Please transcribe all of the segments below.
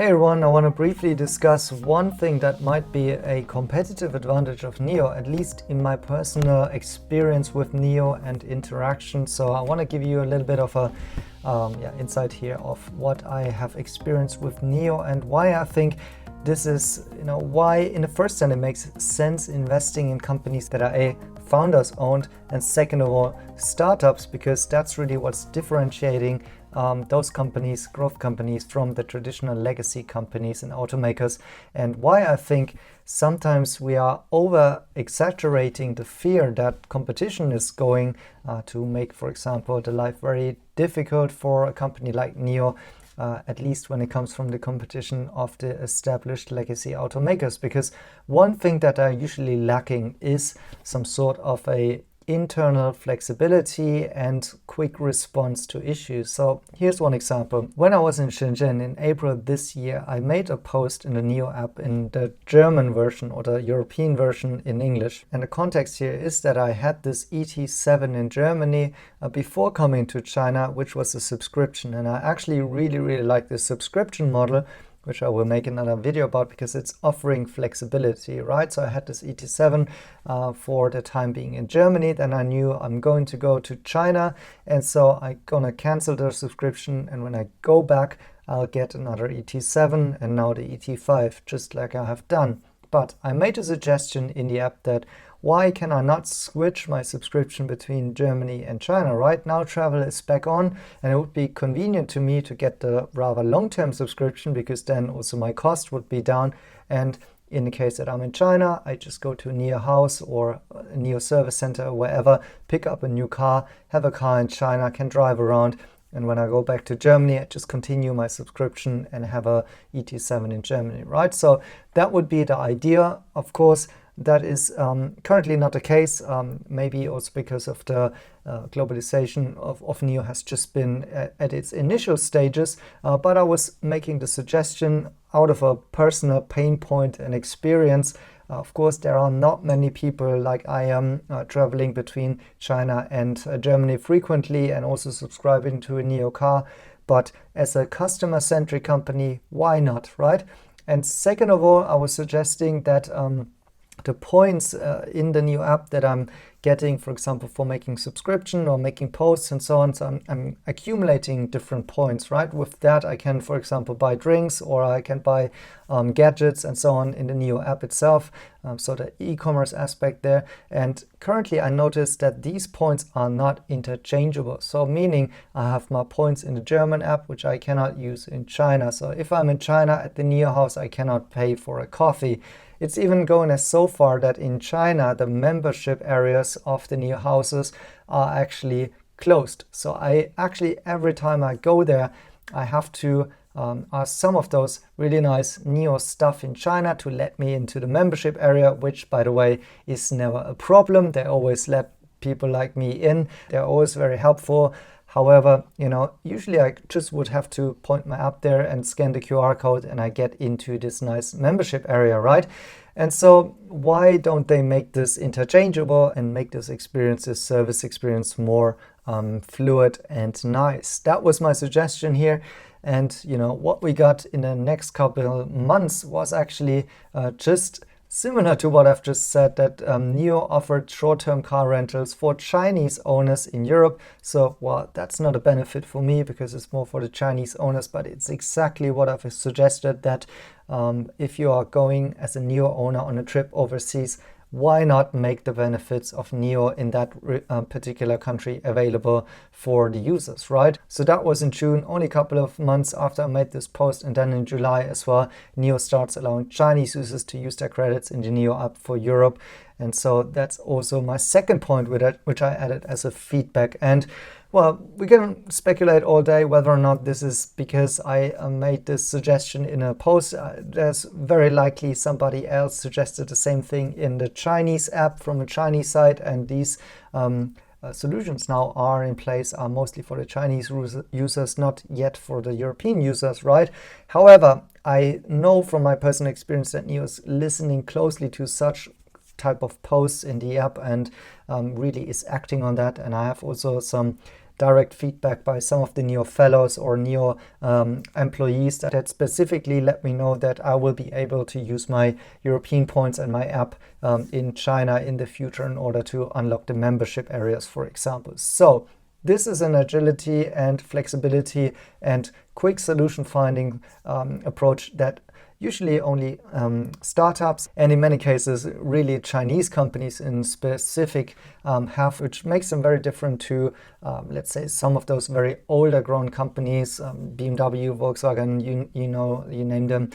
Hey everyone, I want to briefly discuss one thing that might be a competitive advantage of NIO, at least in my personal experience with NIO and interaction. So I want to give you a little bit of a insight here of what I have experienced with NIO and why I think this is, why in the first hand it makes sense investing in companies that are A, founders owned, and second of all, startups, because that's really what's differentiating those companies, growth companies, from the traditional legacy companies and automakers, and why I think sometimes we are over exaggerating the fear that competition is going to make, for example, the life very difficult for a company like NIO. At least when it comes from the competition of the established legacy automakers, because one thing that are usually lacking is some sort of a internal flexibility and quick response to issues. So here's one example. When I was in Shenzhen in April this year, I made a post in the NIO app in the German version or the European version in English. And the context here is that I had this ET7 in Germany before coming to China, which was a subscription. And I actually really like this subscription model, which I will make another video about because it's offering flexibility, right? So I had this ET7 for the time being in Germany. Then I knew I'm going to go to China. And so I'm going to cancel the subscription. And when I go back, I'll get another ET7 and now the ET5, just like I have done. But I made a suggestion in the app that why can I not switch my subscription between Germany and China? Right now travel is back on, and it would be convenient to me to get the rather long-term subscription because then also my cost would be down. And in the case that I'm in China, I just go to a NIO house or a NIO service center or wherever, pick up a new car, have a car in China, can drive around. And when I go back to Germany, I just continue my subscription and have a ET7 in Germany, right? So that would be the idea. Of course, that is currently not the case, maybe also because of the globalization of NIO has just been at its initial stages. But I was making the suggestion out of a personal pain point and experience. Of course, there are not many people like I am traveling between China and Germany frequently and also subscribing to a NIO car. But as a customer-centric company, why not, right? And second of all, I was suggesting that the points in the NIO app that I'm getting, for example, for making subscription or making posts and so on. So I'm accumulating different points, right? With that, I can, for example, buy drinks or I can buy gadgets and so on in the NIO app itself. So the e-commerce aspect there. And currently, I noticed that these points are not interchangeable. So meaning I have my points in the German app, which I cannot use in China. So if I'm in China at the NIO house, I cannot pay for a coffee. It's even going as so far that in China, the membership areas of the NIO houses are actually closed. So I actually, every time I go there, I have to ask some of those really nice NIO stuff in China to let me into the membership area, which, by the way, is never a problem. They always let people like me in. They're always very helpful. However, usually I just would have to point my app there and scan the QR code and I get into this nice membership area, right? And so why don't they make this interchangeable and make this experience, this service experience, more fluid and nice? That was my suggestion here. And, what we got in the next couple of months was actually just similar to what I've just said, that NIO offered short-term car rentals for Chinese owners in Europe. So, well, that's not a benefit for me because it's more for the Chinese owners, but it's exactly what I've suggested, that if you are going as a NIO owner on a trip overseas, why not make the benefits of NIO in that particular country available for the users, right? So that was in June, only a couple of months after I made this post. And then in July as well, NIO starts allowing Chinese users to use their credits in the NIO app for Europe. And so that's also my second point with it, which I added as a feedback. And well, we can speculate all day whether or not this is because I made this suggestion in a post. There's very likely somebody else suggested the same thing in the Chinese app from a Chinese side, and these solutions now are in place, are mostly for the Chinese users, not yet for the European users, right? However, I know from my personal experience that NIO is listening closely to such type of posts in the app and really is acting on that. And I have also some direct feedback by some of the NIO fellows or NIO employees that specifically let me know that I will be able to use my European points and my app in China in the future in order to unlock the membership areas, for example. So this is an agility and flexibility and quick solution finding approach that usually only startups and in many cases really Chinese companies in specific have, which makes them very different to let's say some of those very older grown companies, BMW, Volkswagen, you name them,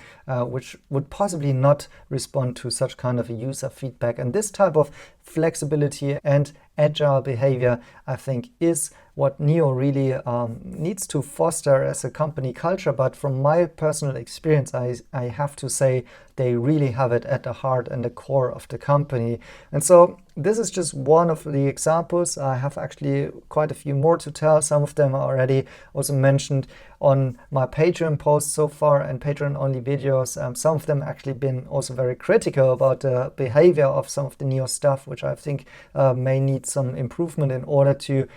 which would possibly not respond to such kind of a user feedback. And this type of flexibility and agile behavior, I think, is what NIO really needs to foster as a company culture. But from my personal experience, I have to say they really have it at the heart and the core of the company. And so this is just one of the examples. I have actually quite a few more to tell. Some of them are already also mentioned on my Patreon posts so far and Patreon only videos. Some of them actually been also very critical about the behavior of some of the NIO stuff, which I think may need some improvement in order to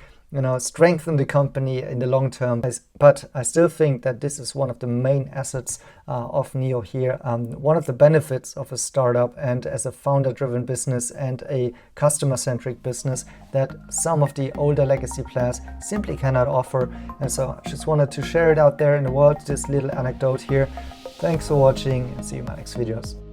strengthen the company in the long term. But I still think that this is one of the main assets of NIO here. One of the benefits of a startup and as a founder-driven business and a customer-centric business that some of the older legacy players simply cannot offer. And so I just wanted to share it out there in the world, this little anecdote here. Thanks for watching and see you in my next videos.